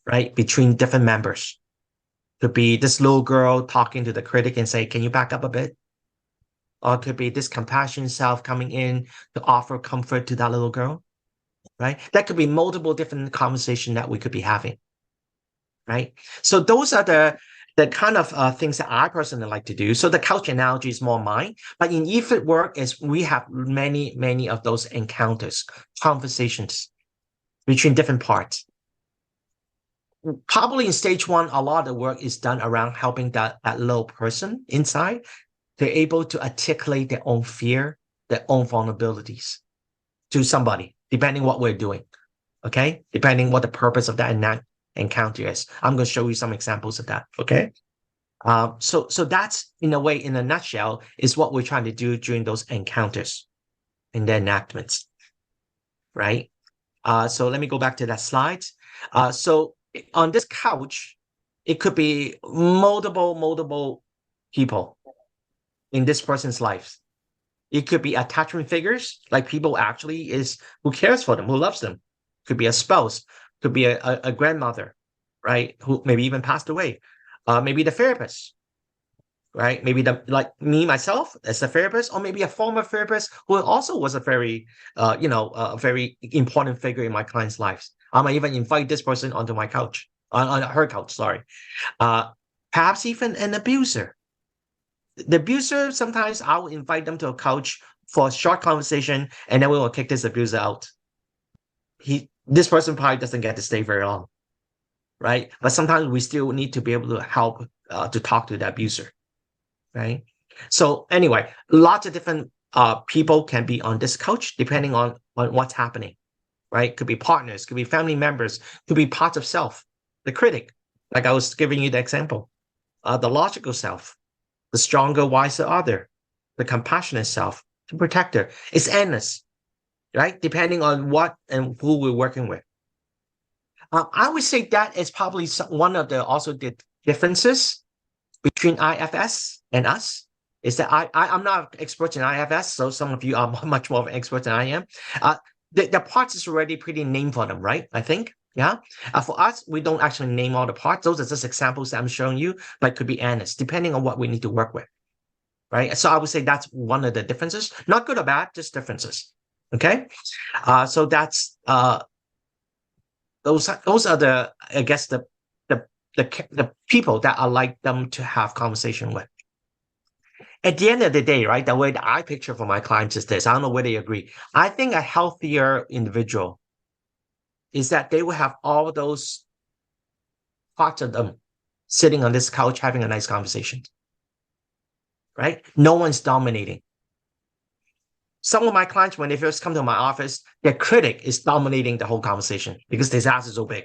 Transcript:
right? Between different members. Could be this little girl talking to the critic and say, can you back up a bit? Or it could be this compassion self coming in to offer comfort to that little girl, right? That could be multiple different conversations that we could be having, right? So those are the kind of things that I personally like to do. So the couch analogy is more mine, but in EFIT work is we have many of those encounters, conversations between different parts. Probably in stage one, a lot of the work is done around helping that little person inside. They're able to articulate their own fear, their own vulnerabilities to somebody, depending what we're doing. Okay, depending what the purpose of that encounter is. I'm going to show you some examples of that. Okay. So that's in a way, in a nutshell, is what we're trying to do during those encounters in the enactments, right? So let me go back to that slide. So on this couch, it could be multiple people in this person's life. It could be attachment figures, like people actually is who cares for them, who loves them. Could be a spouse, could be a grandmother, right? Who maybe even passed away. Maybe the therapist, right? Maybe like me myself as a therapist, or maybe a former therapist who also was a very a very important figure in my client's lives. I might even invite this person onto my couch, on her couch, sorry. Perhaps even an abuser. The abuser, sometimes I will invite them to a couch for a short conversation, and then we will kick this abuser out. This person probably doesn't get to stay very long, right? But sometimes we still need to be able to help to talk to the abuser, right? So anyway, lots of different people can be on this couch depending on what's happening, right? Could be partners, could be family members, could be parts of self, the critic, like I was giving you the example, the logical self, the stronger, wiser other, the compassionate self, the protector. It's endless, right? Depending on what and who we're working with. I would say that is probably one of the also the differences between IFS and us. Is that I'm not an expert in IFS, so some of you are much more of an expert than I am. The parts is already pretty named for them, right? I think. Yeah. For us, we don't actually name all the parts. Those are just examples that I'm showing you, but it could be honest, depending on what we need to work with. Right. So I would say that's one of the differences. Not good or bad, just differences. Okay. So that's those are the, I guess, the people that I like them to have conversation with. At the end of the day, right, the way that I picture for my clients is this. I don't know whether you agree. I think a healthier individual is that they will have all those parts of them sitting on this couch having a nice conversation, right? No one's dominating. Some of my clients, when they first come to my office, their critic is dominating the whole conversation because this ass is so big.